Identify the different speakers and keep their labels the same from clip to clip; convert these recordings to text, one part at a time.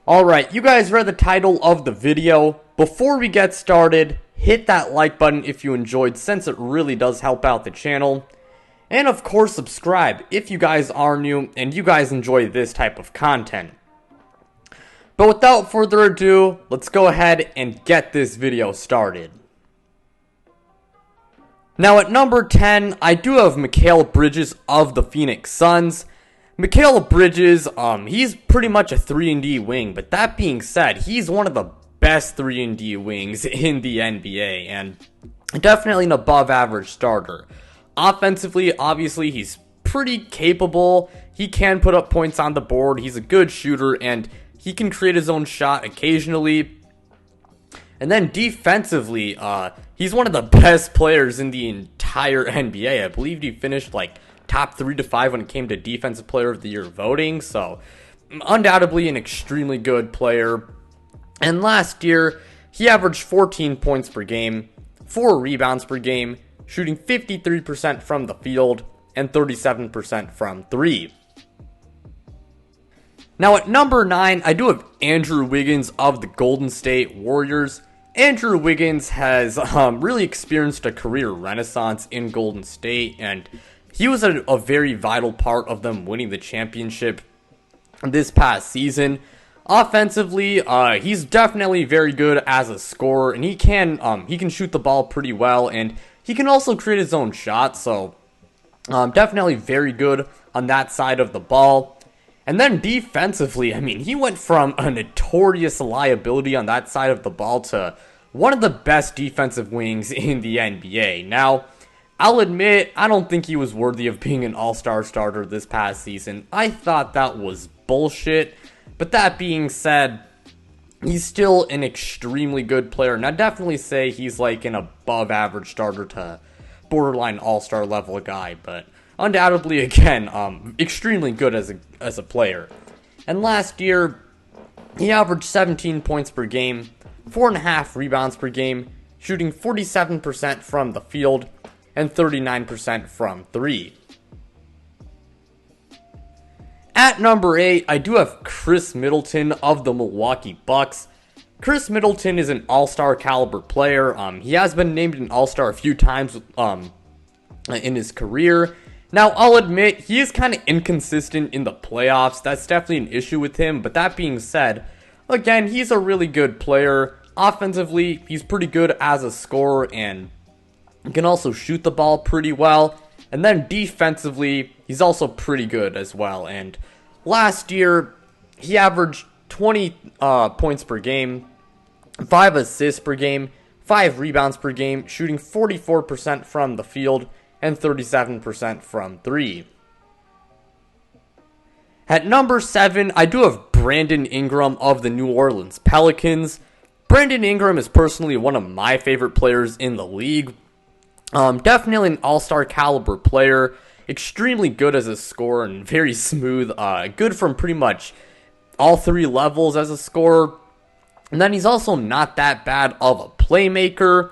Speaker 1: Alright, you guys read the title of the video. Before we get started, hit that like button if you enjoyed, since it really does help out the channel. And of course, subscribe if you guys are new and you guys enjoy this type of content. But without further ado, let's go ahead and get this video started. Now at number 10, I do have Mikal Bridges of the Phoenix Suns. Mikal Bridges, he's pretty much a 3-and-D wing, but that being said, he's one of the best 3-and-D wings in the NBA, and definitely an above-average starter. Offensively, obviously, he's pretty capable. He can put up points on the board. He's a good shooter, and he can create his own shot occasionally. And then defensively, he's one of the best players in the entire NBA. I believe he finished like top 3 to 5 when it came to Defensive Player of the Year voting. So, undoubtedly an extremely good player. And last year, he averaged 14 points per game, 4 rebounds per game, shooting 53% from the field and 37% from 3. Now at number 9, I do have Andrew Wiggins of the Golden State Warriors. Andrew Wiggins has really experienced a career renaissance in Golden State, and he was a very vital part of them winning the championship this past season. Offensively, he's definitely very good as a scorer, and he can shoot the ball pretty well, and he can also create his own shot, so definitely very good on that side of the ball. And then defensively, I mean, he went from a notorious liability on that side of the ball to one of the best defensive wings in the NBA. Now, I'll admit, I don't think he was worthy of being an all-star starter this past season. I thought that was bullshit. But that being said, he's still an extremely good player. And I'd definitely say he's like an above-average starter to borderline all-star level guy. But undoubtedly, again, extremely good as a player. And last year, he averaged 17 points per game, 4.5 rebounds per game, shooting 47% from the field and 39% from 3. At number 8, I do have Chris Middleton of the Milwaukee Bucks. Chris Middleton is an all-star caliber player. He has been named an all-star a few times in his career. Now, I'll admit, he is kind of inconsistent in the playoffs. That's definitely an issue with him. But that being said, again, he's a really good player. Offensively, he's pretty good as a scorer, and he can also shoot the ball pretty well. And then defensively, he's also pretty good as well. And last year, he averaged 20 points per game, 5 assists per game, 5 rebounds per game, shooting 44% from the field and 37% from 3. At number 7, I do have Brandon Ingram of the New Orleans Pelicans. Brandon Ingram is personally one of my favorite players in the league. Definitely an all-star caliber player, extremely good as a scorer and very smooth, good from pretty much all 3 levels as a scorer. And then he's also not that bad of a playmaker.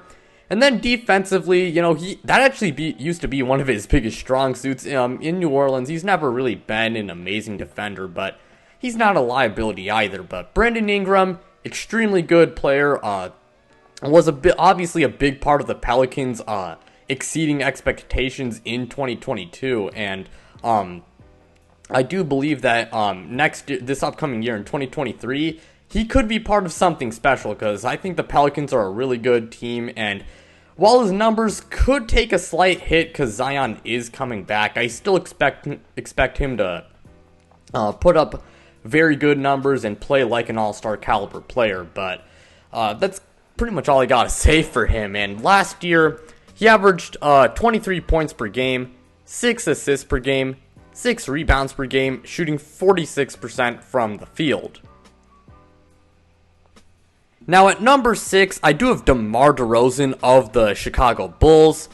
Speaker 1: And then defensively, you know, that actually used to be one of his biggest strong suits in New Orleans. He's never really been an amazing defender, but he's not a liability either. But Brandon Ingram, extremely good player, was obviously a big part of the Pelicans exceeding expectations in 2022, and I do believe that this upcoming year in 2023, he could be part of something special, because I think the Pelicans are a really good team. And while his numbers could take a slight hit because Zion is coming back, I still expect him to put up very good numbers and play like an all-star caliber player. But that's pretty much all I gotta say for him. And last year, he averaged 23 points per game, 6 assists per game, 6 rebounds per game, shooting 46% from the field. Now at number 6, I do have DeMar DeRozan of the Chicago Bulls.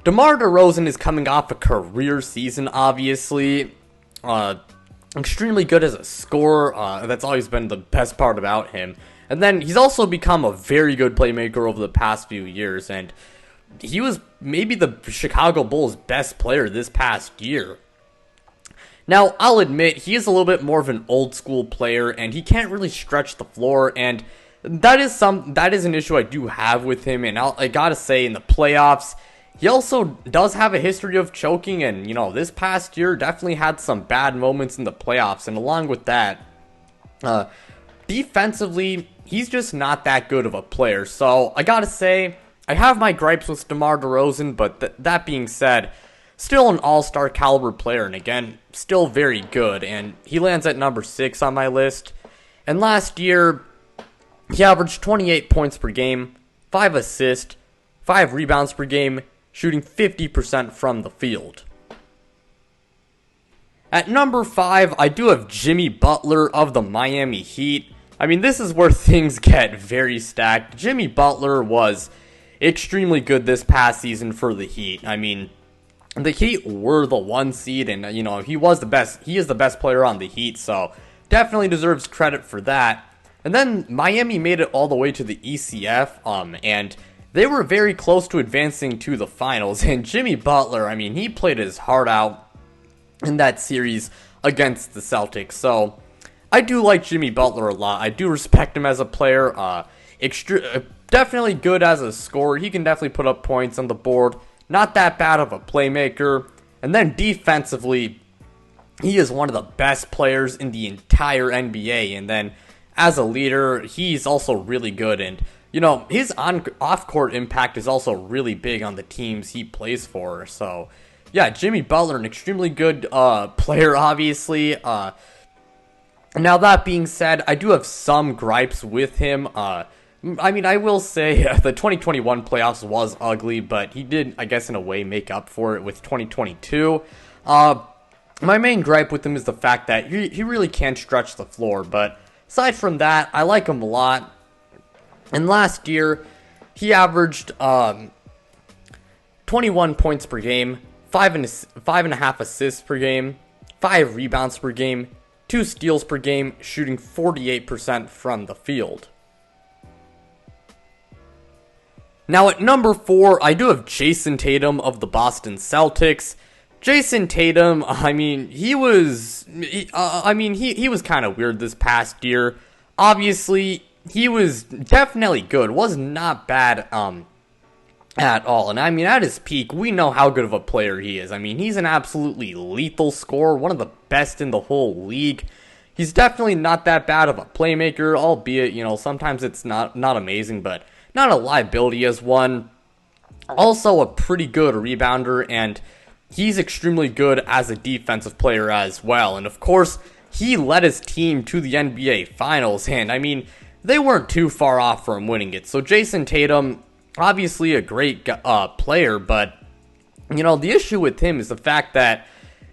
Speaker 1: DeMar DeRozan is coming off a career season, obviously. Extremely good as a scorer. That's always been the best part about him. And then he's also become a very good playmaker over the past few years, and he was maybe the Chicago Bulls' best player this past year. Now, I'll admit, he is a little bit more of an old school player, and he can't really stretch the floor, and that is an issue I do have with him, and I gotta say, in the playoffs, he also does have a history of choking, and, this past year definitely had some bad moments in the playoffs, and along with that, defensively, he's just not that good of a player. So, I gotta say, I have my gripes with DeMar DeRozan, but that being said, still an all-star caliber player, and again, still very good, and he lands at number 6 on my list. And last year, he averaged 28 points per game, 5 assists, 5 rebounds per game, shooting 50% from the field. At number 5, I do have Jimmy Butler of the Miami Heat. I mean, this is where things get very stacked. Jimmy Butler was extremely good this past season for the Heat. I mean, the Heat were the 1 seed, and, he was the best. He is the best player on the Heat, so definitely deserves credit for that. And then Miami made it all the way to the ECF, and they were very close to advancing to the finals. And Jimmy Butler, I mean, he played his heart out in that series against the Celtics. So I do like Jimmy Butler a lot. I do respect him as a player. Definitely good as a scorer. He can definitely put up points on the board. Not that bad of a playmaker. And then defensively, he is one of the best players in the entire NBA. And then as a leader, he's also really good. And, his off-court impact is also really big on the teams he plays for. So, yeah, Jimmy Butler, an extremely good player, obviously. Now, that being said, I do have some gripes with him. I will say the 2021 playoffs was ugly, but he did, I guess, in a way, make up for it with 2022. My main gripe with him is the fact that he really can't stretch the floor, but aside from that, I like him a lot. And last year, he averaged 21 points per game, 5.5 assists per game, 5 rebounds per game, 2 steals per game, shooting 48% from the field. Now at number 4, I do have Jayson Tatum of the Boston Celtics. Jayson Tatum, he was kind of weird this past year. Obviously, he was definitely good. Was not bad at all. And at his peak, we know how good of a player he is. He's an absolutely lethal scorer, one of the best in the whole league. He's definitely not that bad of a playmaker, albeit, sometimes it's not amazing, but not a liability as one. Also a pretty good rebounder, and he's extremely good as a defensive player as well. And of course, he led his team to the NBA Finals, and they weren't too far off from winning it. So Jayson Tatum, obviously a great player, but the issue with him is the fact that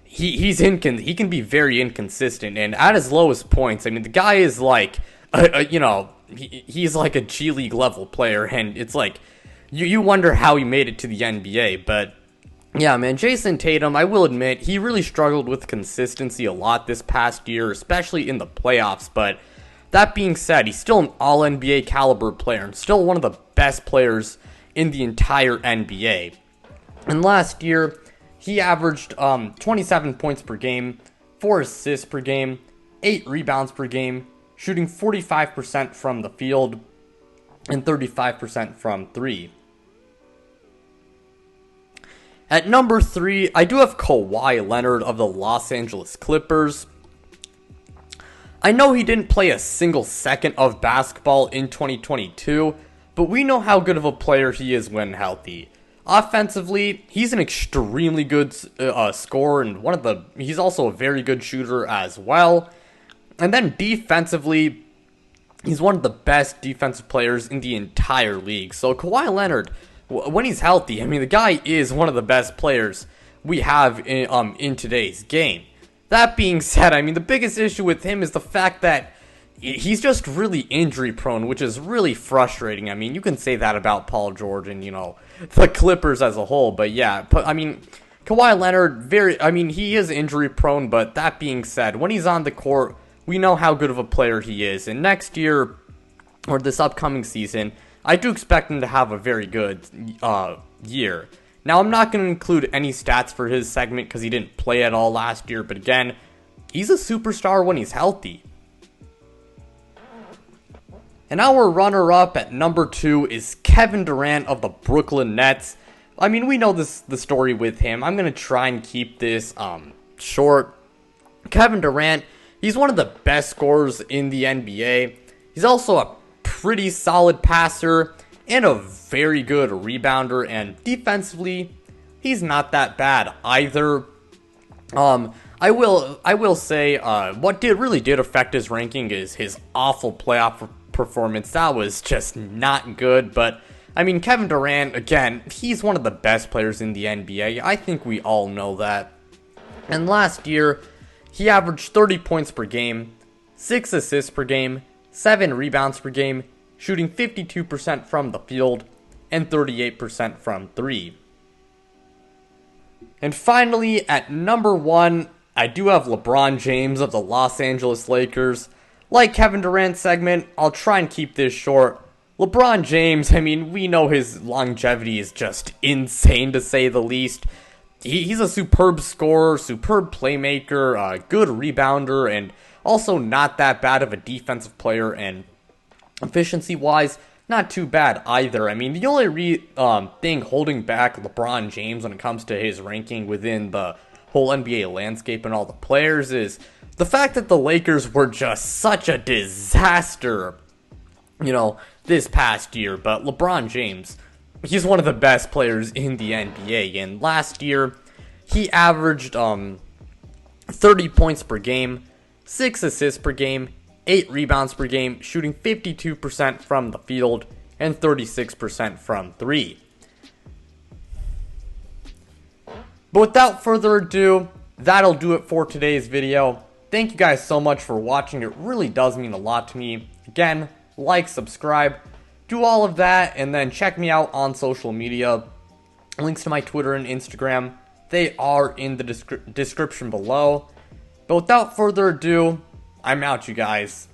Speaker 1: he can be very inconsistent, and at his lowest points, the guy is like he's like a G League level player, and it's like you wonder how he made it to the NBA. But yeah, man, Jayson Tatum, I will admit, he really struggled with consistency a lot this past year, especially in the playoffs. But that being said, he's still an all-NBA caliber player and still one of the best players in the entire NBA. And last year, he averaged 27 points per game, 4 assists per game, 8 rebounds per game, shooting 45% from the field and 35% from 3. At number 3, I do have Kawhi Leonard of the Los Angeles Clippers. I know he didn't play a single second of basketball in 2022, but we know how good of a player he is when healthy. Offensively, he's an extremely good scorer, and he's also a very good shooter as well. And then defensively, he's one of the best defensive players in the entire league. So Kawhi Leonard, when he's healthy, the guy is one of the best players we have in today's game. That being said, the biggest issue with him is the fact that he's just really injury prone, which is really frustrating. You can say that about Paul George and, the Clippers as a whole. But yeah, Kawhi Leonard, he is injury prone, but that being said, when he's on the court, we know how good of a player he is. And next year, or this upcoming season, I do expect him to have a very good year. Now, I'm not going to include any stats for his segment because he didn't play at all last year. But again, he's a superstar when he's healthy. And our runner-up at number 2 is Kevin Durant of the Brooklyn Nets. I mean, we know the story with him. I'm going to try and keep this short. Kevin Durant, he's one of the best scorers in the NBA. He's also a pretty solid passer and a very good rebounder, and defensively, he's not that bad either. I will say what really did affect his ranking is his awful playoff performance. That was just not good. But I mean, Kevin Durant, again, he's one of the best players in the NBA. I think we all know that. And last year, he averaged 30 points per game, 6 assists per game, 7 rebounds per game, shooting 52% from the field and 38% from 3. And finally, at number 1, I do have LeBron James of the Los Angeles Lakers. Like Kevin Durant's segment, I'll try and keep this short. LeBron James, I mean, we know his longevity is just insane to say the least. He's a superb scorer, superb playmaker, good rebounder, and also not that bad of a defensive player, and efficiency-wise, not too bad either. I mean, the only thing holding back LeBron James when it comes to his ranking within the whole NBA landscape and all the players is the fact that the Lakers were just such a disaster, this past year. But LeBron James, he's one of the best players in the NBA, and last year, he averaged 30 points per game, 6 assists per game, 8 rebounds per game, shooting 52% from the field and 36% from 3. But without further ado, that'll do it for today's video. Thank you guys so much for watching. It really does mean a lot to me. Again, like, subscribe, do all of that, and then check me out on social media. Links to my Twitter and Instagram, they are in the description below. But without further ado, I'm out, you guys.